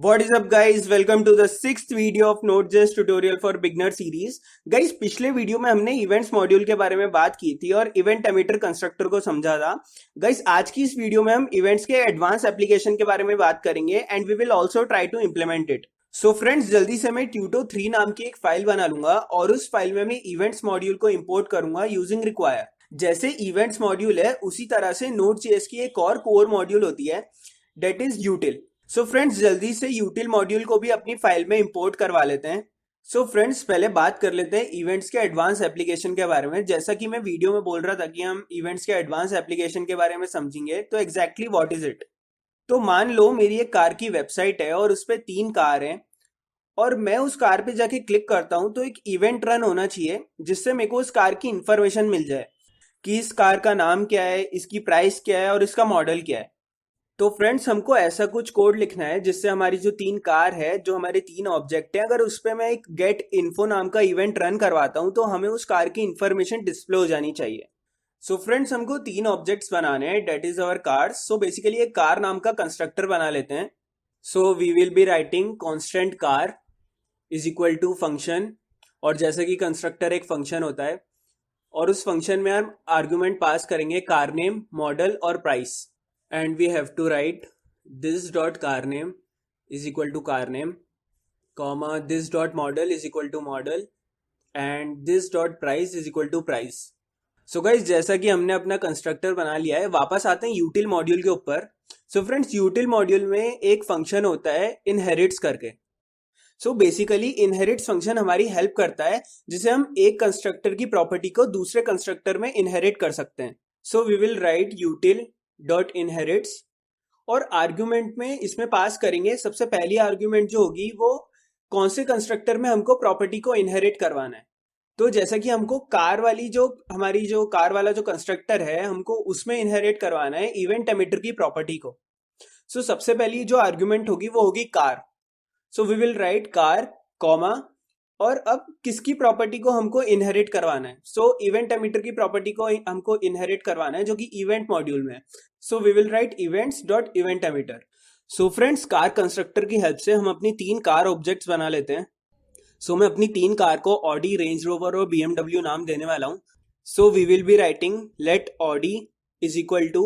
What is up guys, welcome to the 6th video of Node.js tutorial for beginner series. Guys, पिछले video में हमने events module के बारे में बात की थी और इवेंट एमिटर कंस्ट्रक्टर को समझा था. गाइस, आज की इस वीडियो में हम इवेंट्स के एडवांस एप्लीकेशन के बारे में बात करेंगे and we will also try to implement it. So friends, जल्दी से मैं Tuto3 नाम की एक फाइल बना लूंगा और उस फाइल में मैं इवेंट्स मॉड्यूल को इंपोर्ट करूंगा यूजिंग रिक्वायर. जैसे इवेंट्स मॉड्यूल है उसी तरह से Node.js की एक और कोर मॉड्यूल होती है, that is util. So friends, जल्दी से यूटिल मॉड्यूल को भी अपनी फाइल में इंपोर्ट करवा लेते हैं. सो फ्रेंड्स, पहले बात कर लेते हैं इवेंट्स के एडवांस एप्लीकेशन के बारे में. जैसा कि मैं वीडियो में बोल रहा था कि हम इवेंट्स के एडवांस एप्लीकेशन के बारे में समझेंगे, तो एग्जैक्टली व्हाट इज इट. तो मान लो मेरी एक कार की वेबसाइट है और उस पर 3 कार हैं और मैं उस कार पे जाके क्लिक करता हूं तो एक इवेंट रन होना चाहिए जिससे मेरे को उस कार की इंफॉर्मेशन मिल जाए कि इस कार का नाम क्या है, इसकी प्राइस क्या है और इसका मॉडल क्या है. तो फ्रेंड्स, हमको ऐसा कुछ कोड लिखना है जिससे हमारी जो 3 कार है, जो हमारे 3 ऑब्जेक्ट है, अगर उस पर मैं एक गेट इन्फो नाम का इवेंट रन करवाता हूं तो हमें उस कार की इंफॉर्मेशन डिस्प्ले हो जानी चाहिए. सो फ्रेंड्स, हमको 3 ऑब्जेक्ट्स बनाने हैं, that is our cars. So basically एक कार नाम का कंस्ट्रक्टर बना लेते हैं. So we will be writing constant car is equal to function, और जैसे कि कंस्ट्रक्टर एक फंक्शन होता है और उस फंक्शन में हम आर्ग्यूमेंट पास करेंगे कार नेम, मॉडल और price. And we have to write this dot car name is equal to car name, comma this dot model is equal to model, and this dot price is equal to price. So guys, जैसा कि हमने अपना constructor बना लिया है, वापस आते हैं यूटिल मॉड्यूल के ऊपर. सो फ्रेंड्स, यूटिल मॉड्यूल में एक फंक्शन होता है इनहेरिट्स करके. सो बेसिकली इनहेरिट्स फंक्शन हमारी हेल्प करता है जिसे हम एक कंस्ट्रक्टर की प्रॉपर्टी को दूसरे कंस्ट्रक्टर में इनहेरिट कर सकते हैं. So we will write util dot inherits और आर्ग्यूमेंट में इसमें पास करेंगे. सबसे पहली आर्ग्यूमेंट जो होगी वो कौन से कंस्ट्रक्टर में हमको प्रॉपर्टी को इनहेरिट करवाना है. तो जैसा कि हमको कार वाली जो हमारी जो कार वाला जो कंस्ट्रक्टर है, हमको उसमें इनहेरिट करवाना है इवेंट एमिटर की प्रॉपर्टी को. सो सबसे पहली जो आर्ग्यूमेंट होगी वो होगी car. So we will write car comma, और अब किसकी प्रॉपर्टी को हमको इनहेरिट करवाना है. सो इवेंट एमिटर की प्रॉपर्टी को हमको इनहेरिट करवाना है जो कि इवेंट मॉड्यूल में है. So we will write events dot event emitter. So friends, car constructor की हेल्प से हम अपनी 3 कार ऑब्जेक्ट्स बना लेते हैं. सो मैं अपनी 3 कार को ऑडी, रेंज रोवर और BMW नाम देने वाला हूं. So we will be writing let Audi is equal to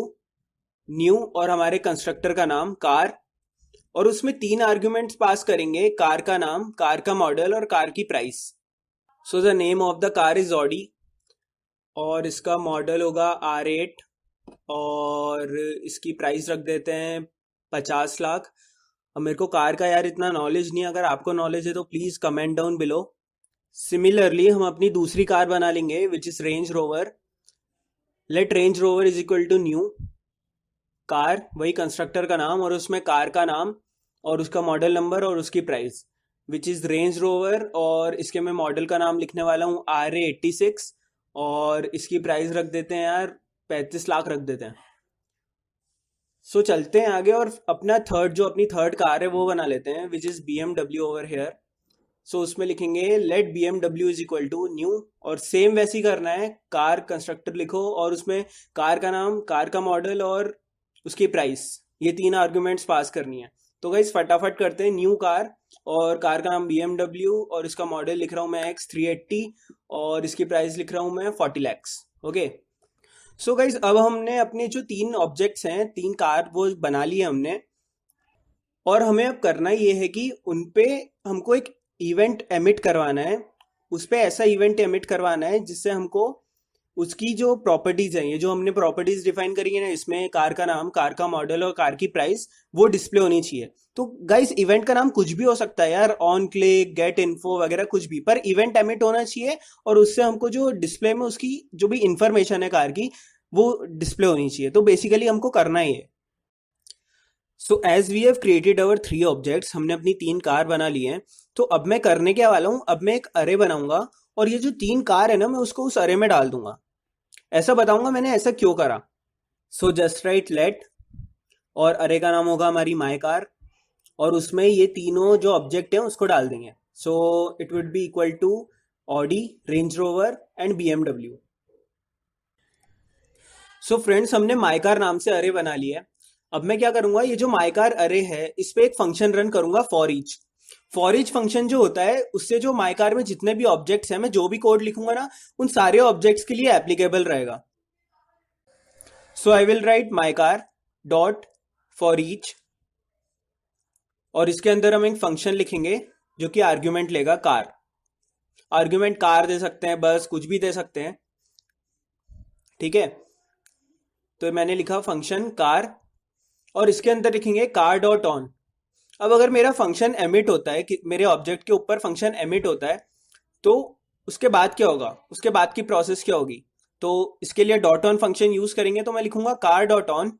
new और हमारे कंस्ट्रक्टर का नाम कार, और उसमें 3 आर्ग्यूमेंट्स पास करेंगे, कार का नाम, कार का मॉडल और कार की price. So the name of the car is Audi और इसका मॉडल होगा R8 और इसकी प्राइस रख देते हैं 50 लाख. अब मेरे को कार का यार इतना नॉलेज नहीं है, अगर आपको नॉलेज है तो please comment down below. Similarly हम अपनी दूसरी कार बना लेंगे which is Range Rover. Let Range Rover is equal to new car, वही कंस्ट्रक्टर का नाम और उसमें कार का नाम और उसका मॉडल नंबर और उसकी price which is Range Rover, और इसके मैं मॉडल का नाम लिखने वाला हूँ RA86 और इसकी प्राइस रख देते हैं यार 35 लाख रख देते हैं. सो चलते हैं आगे और अपना अपनी थर्ड कार है वो बना लेते हैं which is BMW over here. So उसमें लिखेंगे let BMW is equal to new, और सेम वैसे ही करना है, कार कंस्ट्रक्टर लिखो और उसमें कार का नाम, कार का मॉडल और उसकी प्राइस, ये 3 आर्ग्यूमेंट्स पास करनी है. तो गाइस फटाफट करते हैं. न्यू कार और कार का नाम BMW और इसका मॉडल लिख रहा हूँ मैं X380 और इसकी प्राइस लिख रहा हूँ मैं 40 lakhs. ओके. सो गाइस, अब हमने अपने जो 3 ऑब्जेक्ट्स हैं, 3 कार वो बना लिए हमने, और हमें अब करना ये है कि उनपे हमको एक इवेंट एमिट करवाना है. उस पर ऐसा इवेंट एमिट करवाना है जिससे हमको उसकी जो प्रॉपर्टीज हैं, ये जो हमने प्रॉपर्टीज डिफाइन करी है ना, इसमें कार का नाम, कार का मॉडल और कार की प्राइस वो डिस्प्ले होनी चाहिए. तो गाइस, इवेंट का नाम कुछ भी हो सकता है यार, ऑन क्लिक, गेट इन्फो वगैरह कुछ भी, पर इवेंट एमिट होना चाहिए और उससे हमको जो डिस्प्ले में उसकी जो भी इंफॉर्मेशन है कार की वो डिस्प्ले होनी चाहिए. तो बेसिकली हमको करना ही है. So as we have created our 3 objects, हमने अपनी 3 कार बना ली हैं. तो अब मैं करने क्या वाला हूँ, अब मैं एक अरे बनाऊंगा और ये जो 3 कार है ना, मैं उसको उस अरे में डाल दूंगा. ऐसा बताऊंगा मैंने ऐसा क्यों करा. सो जस्ट राइट लेट, और अरे का नाम होगा हमारी माई कार, और उसमें ये तीनों जो ऑब्जेक्ट हैं उसको डाल देंगे. So it would be equal to Audi, Range Rover and BMW. So friends, हमने माई कार नाम से अरे बना लिया है. अब मैं क्या करूंगा, ये जो मायकार अरे है इस पे एक फंक्शन रन करूंगा फॉर ईच फंक्शन जो होता है उससे जो मायकार में जितने भी ऑब्जेक्ट्स हैं, मैं जो भी कोड लिखूंगा ना उन सारे ऑब्जेक्ट्स के लिए एप्लीकेबल रहेगा। So I will write my car dot for each, और इसके अंदर हम एक फंक्शन लिखेंगे जो कि आर्ग्यूमेंट लेगा कार। आर्ग्यूमेंट कार दे सकते हैं, बस कुछ भी दे सकते हैं, ठीक है। तो मैंने लिखा फंक्शन कार, और इसके अंदर लिखेंगे कार डॉट ऑन। अब अगर मेरा फंक्शन एमिट होता है कि मेरे ऑब्जेक्ट के ऊपर फंक्शन एमिट होता है, तो उसके बाद क्या होगा, उसके बाद की प्रोसेस क्या होगी। तो इसके लिए डॉट ऑन फंक्शन यूज करेंगे, तो मैं लिखूंगा कार डॉट ऑन,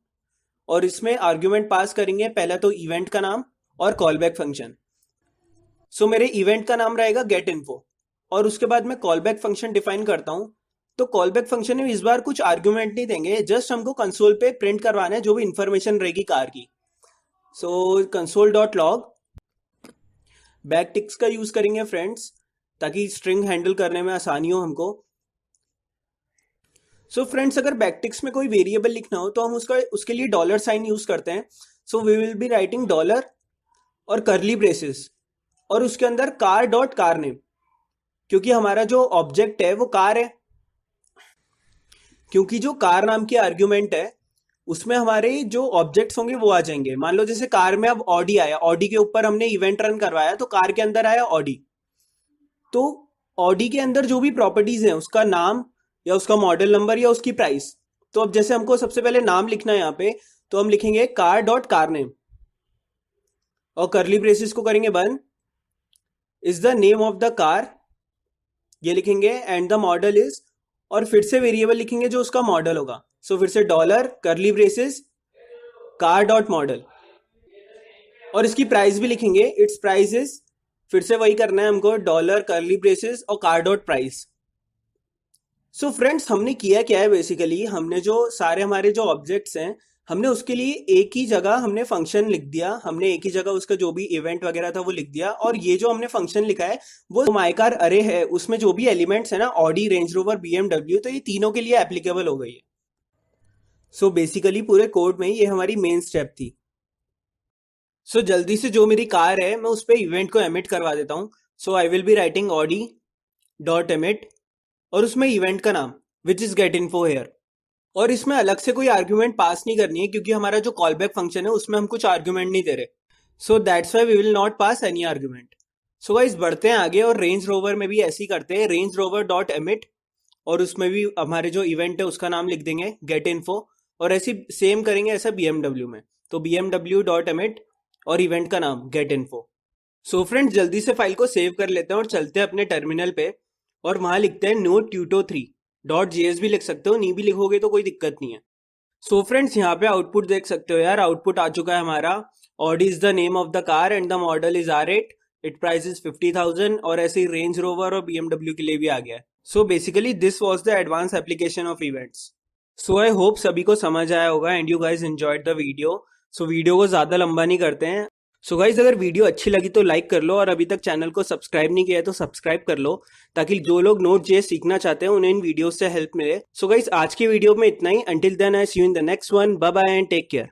और इसमें आर्ग्यूमेंट पास करेंगे पहला तो इवेंट का नाम और कॉल बैक फंक्शन। सो मेरे इवेंट का नाम रहेगा गेट इन्फो, और उसके बाद मैं कॉल बैक फंक्शन डिफाइन करता हूं। तो कॉल बैक फंक्शन में इस बार कुछ आर्ग्यूमेंट नहीं देंगे, जस्ट हमको कंसोल पे प्रिंट करवाना है जो भी इंफॉर्मेशन रहेगी कार की। So console dot log, back ticks का यूज करेंगे फ्रेंड्स, ताकि स्ट्रिंग हैंडल करने में आसानी हो हमको। सो फ्रेंड्स, अगर बैकटिक्स में कोई वेरिएबल लिखना हो तो हम उसके लिए डॉलर साइन यूज करते हैं। So we will be writing dollar और करली ब्रेसेस, और उसके अंदर कार डॉट कार नेम, क्योंकि हमारा जो ऑब्जेक्ट है वो कार है। क्योंकि जो कार नाम की आर्ग्यूमेंट है उसमें हमारे जो ऑब्जेक्ट्स होंगे वो आ जाएंगे। मान लो जैसे कार में अब ऑडी आया, ऑडी के ऊपर हमने इवेंट रन करवाया, तो कार के अंदर आया ऑडी। तो ऑडी के अंदर जो भी प्रॉपर्टीज हैं, उसका नाम या उसका मॉडल नंबर या उसकी प्राइस। तो अब जैसे हमको सबसे पहले नाम लिखना है यहाँ पे, तो हम लिखेंगे कार डॉट कार नेम, और करली ब्रेसेस को करेंगे बंद, is the name of the car, ये लिखेंगे, एंड द मॉडल इज, और फिर से वेरिएबल लिखेंगे जो उसका मॉडल होगा। सो फिर से डॉलर करली ब्रेसेस कार डॉट मॉडल, और इसकी प्राइस भी लिखेंगे, इट्स प्राइस इज, फिर से वही करना है हमको, डॉलर करली ब्रेसेस और कार डॉट प्राइस। सो फ्रेंड्स, हमने किया क्या है, बेसिकली हमने जो सारे हमारे जो ऑब्जेक्ट्स हैं, हमने उसके लिए एक ही जगह हमने फंक्शन लिख दिया, हमने एक ही जगह उसका जो भी इवेंट वगैरह था वो लिख दिया। और ये जो हमने फंक्शन लिखा है वो मायकार अरे है, उसमें जो भी एलिमेंट्स है ना, ऑडी, रेंज रोवर, बीएमडब्ल्यू, तो ये तीनों के लिए एप्लीकेबल हो गई है। सो बेसिकली पूरे कोड में ये हमारी मेन स्टेप थी। सो जल्दी से जो मेरी कार है मैं उस पर इवेंट को एमिट करवा देता हूँ। So I will be writing Audi dot emit, और उसमें इवेंट का नाम which is get info here, और इसमें अलग से कोई आर्ग्यूमेंट पास नहीं करनी है, क्योंकि हमारा जो कॉल बैक फंक्शन है उसमें हम कुछ आर्ग्यूमेंट नहीं दे रहे। So that's why we will not pass any argument. So guys, बढ़ते हैं आगे, और रेंज रोवर में भी ऐसे ही करते हैं, रेंज रोवर डॉट एमिट, और उसमें भी हमारे जो इवेंट है उसका नाम लिख देंगे गेट इन्फो, और ऐसे सेम करेंगे ऐसा बीएमडब्ल्यू में, तो बीएमडब्ल्यू डॉट एमिट और इवेंट का नाम गेट इन्फो। सो फ्रेंड्स, जल्दी से फाइल को सेव कर लेते हैं और चलते हैं अपने टर्मिनल पे, और वहां लिखते हैं नोट ट्यूटो 3 डॉट जेएस भी लिख सकते हो, नहीं भी लिखोगे तो कोई दिक्कत नहीं है। सो फ्रेंड्स, यहाँ पे आउटपुट देख सकते हो यार, आउटपुट आ चुका है हमारा, Audi is the name of the car and the model is R8, it price is 50,000, और ऐसे ही रेंज रोवर और बीएमडब्ल्यू के लिए भी आ गया है। So basically this was the advance application of events. So I hope सभी को समझ आया होगा and you guys enjoyed the video. So video को ज्यादा लंबा नहीं करते हैं। सो गाइज, अगर वीडियो अच्छी लगी तो लाइक कर लो, और अभी तक चैनल को सब्सक्राइब नहीं किया है तो सब्सक्राइब कर लो, ताकि जो लोग नोट जे सीखना चाहते हैं उन्हें इन वीडियो से हेल्प मिले। सो गाइज, आज की वीडियो में इतना ही। Until then I see you in the next one, bye bye and take care.